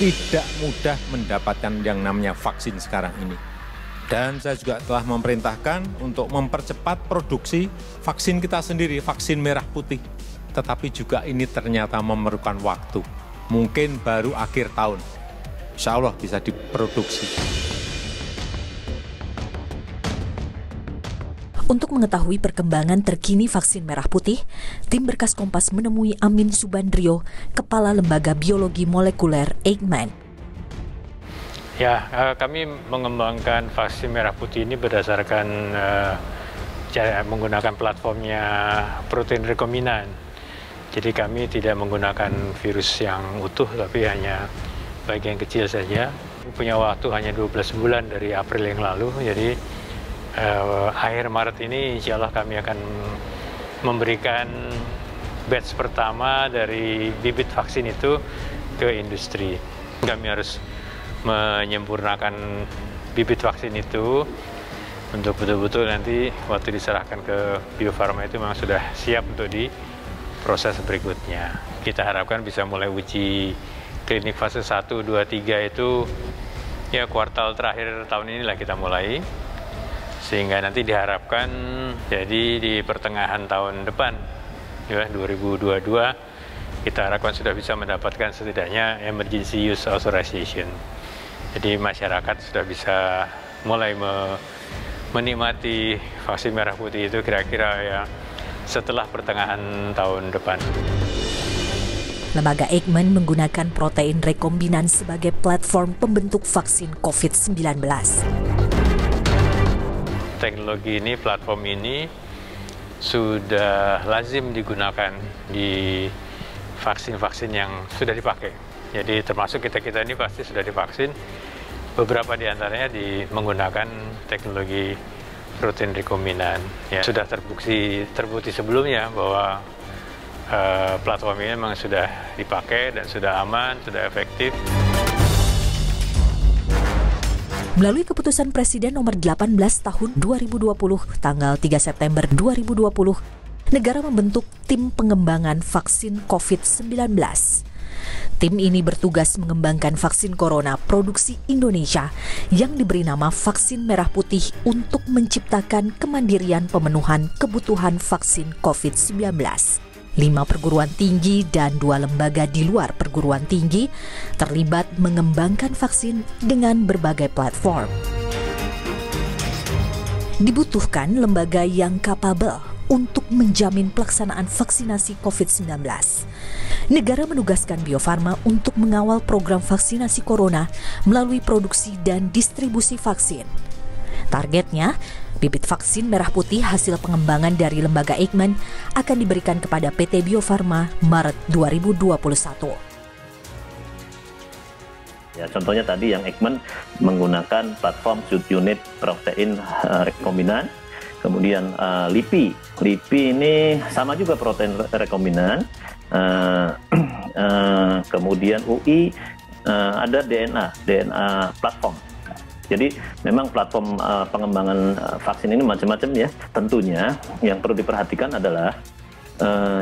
tidak mudah mendapatkan yang namanya vaksin sekarang ini. Dan saya juga telah memerintahkan untuk mempercepat produksi vaksin kita sendiri, vaksin merah putih. Tetapi juga ini ternyata memerlukan waktu. Mungkin baru akhir tahun. Insya Allah bisa diproduksi. Untuk mengetahui perkembangan terkini vaksin merah putih, tim Berkas Kompas menemui Amin Subandrio, Kepala Lembaga Biologi Molekuler Eijkman. Ya, kami mengembangkan vaksin merah putih ini berdasarkan menggunakan platformnya protein rekombinan. Jadi kami tidak menggunakan virus yang utuh, tapi hanya bagian kecil saja. Punya waktu hanya 12 bulan dari April yang lalu, jadi akhir Maret ini insya Allah kami akan memberikan batch pertama dari bibit vaksin itu ke industri. Kami harus menyempurnakan bibit vaksin itu untuk betul-betul nanti waktu diserahkan ke Bio Farma itu memang sudah siap untuk di proses berikutnya. Kita harapkan bisa mulai uji klinik fase 1, 2, 3 itu ya kuartal terakhir tahun inilah kita mulai. Sehingga nanti diharapkan jadi di pertengahan tahun depan, ya 2022, kita harapkan sudah bisa mendapatkan setidaknya emergency use authorization. Jadi masyarakat sudah bisa mulai menikmati vaksin merah putih itu kira-kira ya setelah pertengahan tahun depan. Lembaga Eijkman menggunakan protein rekombinan sebagai platform pembentuk vaksin COVID-19. Teknologi ini, platform ini sudah lazim digunakan di vaksin-vaksin yang sudah dipakai. Jadi termasuk kita-kita ini pasti sudah divaksin. Beberapa di antaranya menggunakan teknologi protein rekombinan. Ya, sudah terbukti sebelumnya bahwa platform ini memang sudah dipakai dan sudah aman, sudah efektif. Melalui keputusan Presiden nomor 18 tahun 2020, tanggal 3 September 2020, negara membentuk tim pengembangan vaksin COVID-19. Tim ini bertugas mengembangkan vaksin corona produksi Indonesia yang diberi nama vaksin merah putih untuk menciptakan kemandirian pemenuhan kebutuhan vaksin COVID-19. 5 perguruan tinggi dan 2 lembaga di luar perguruan tinggi terlibat mengembangkan vaksin dengan berbagai platform. Dibutuhkan lembaga yang kapabel untuk menjamin pelaksanaan vaksinasi COVID-19. Negara menugaskan Bio Farma untuk mengawal program vaksinasi corona melalui produksi dan distribusi vaksin. Targetnya, bibit vaksin merah putih hasil pengembangan dari lembaga Eijkman akan diberikan kepada PT Bio Farma Maret 2021. Ya, contohnya tadi yang Eijkman menggunakan platform subunit protein rekombinan, kemudian LIPI. LIPI ini sama juga protein rekombinan, kemudian UI ada DNA platform. Jadi memang platform pengembangan vaksin ini macam-macam ya. Tentunya yang perlu diperhatikan adalah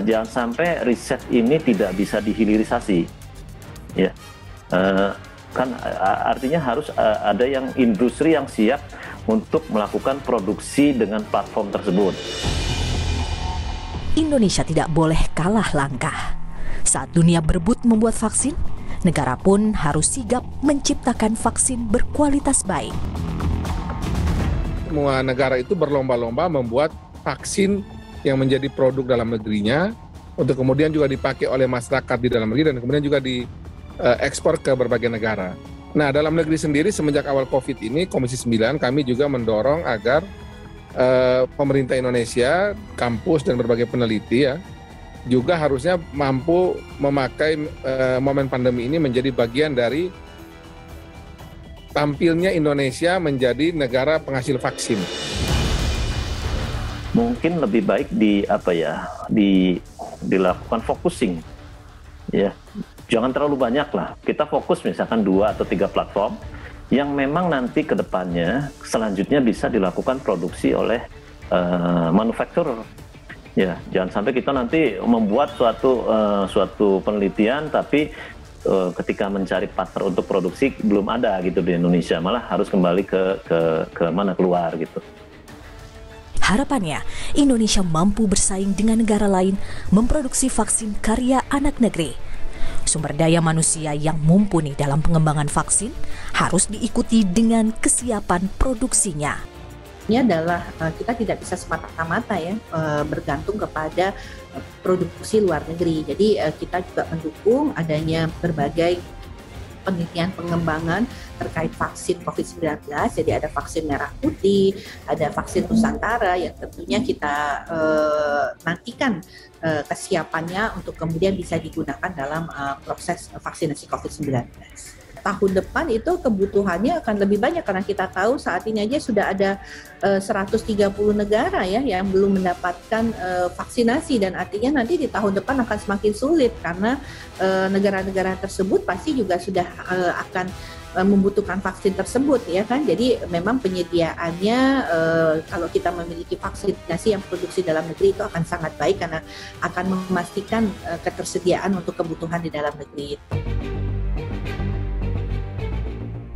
jangan sampai riset ini tidak bisa dihilirisasi. Ya, kan artinya harus ada yang industri yang siap untuk melakukan produksi dengan platform tersebut. Indonesia tidak boleh kalah langkah. Saat dunia berebut membuat vaksin, negara pun harus sigap menciptakan vaksin berkualitas baik. Semua negara itu berlomba-lomba membuat vaksin yang menjadi produk dalam negerinya untuk kemudian juga dipakai oleh masyarakat di dalam negeri dan kemudian juga diekspor ke berbagai negara. Nah, dalam negeri sendiri semenjak awal COVID ini, Komisi 9 kami juga mendorong agar pemerintah Indonesia, kampus dan berbagai peneliti ya, juga harusnya mampu memakai momen pandemi ini menjadi bagian dari tampilnya Indonesia menjadi negara penghasil vaksin. Mungkin lebih baik dilakukan focusing, ya. Jangan terlalu banyak lah. Kita fokus misalkan 2 atau 3 platform yang memang nanti ke depannya selanjutnya bisa dilakukan produksi oleh manufacturer. Ya, jangan sampai kita nanti membuat suatu penelitian tapi ketika mencari partner untuk produksi belum ada gitu di Indonesia, malah harus kembali ke mana keluar gitu. Harapannya, Indonesia mampu bersaing dengan negara lain memproduksi vaksin karya anak negeri. Sumber daya manusia yang mumpuni dalam pengembangan vaksin harus diikuti dengan kesiapan produksinya. Ini adalah kita tidak bisa semata-mata ya bergantung kepada produksi luar negeri. Jadi kita juga mendukung adanya berbagai penelitian pengembangan terkait vaksin COVID-19. Jadi ada vaksin merah putih, ada vaksin Nusantara yang tentunya kita nantikan kesiapannya untuk kemudian bisa digunakan dalam proses vaksinasi COVID-19. Tahun depan itu kebutuhannya akan lebih banyak karena kita tahu saat ini aja sudah ada 130 negara ya yang belum mendapatkan vaksinasi, dan artinya nanti di tahun depan akan semakin sulit karena negara-negara tersebut pasti juga sudah akan membutuhkan vaksin tersebut ya kan. Jadi memang penyediaannya kalau kita memiliki vaksinasi yang produksi dalam negeri itu akan sangat baik karena akan memastikan ketersediaan untuk kebutuhan di dalam negeri.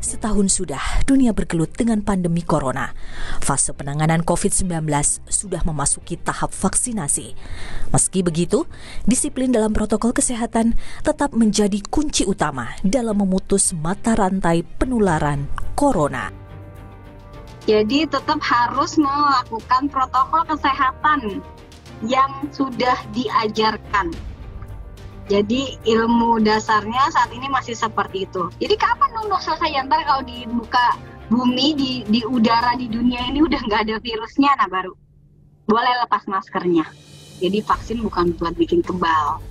Setahun sudah dunia bergelut dengan pandemi corona. Fase penanganan COVID-19 sudah memasuki tahap vaksinasi. Meski begitu, disiplin dalam protokol kesehatan tetap menjadi kunci utama dalam memutus mata rantai penularan corona. Jadi tetap harus melakukan protokol kesehatan yang sudah diajarkan. Jadi ilmu dasarnya saat ini masih seperti itu. Jadi kapan dong selesai? Ntar kalau di muka bumi, di udara di dunia ini udah nggak ada virusnya, nah baru boleh lepas maskernya. Jadi vaksin bukan buat bikin kebal.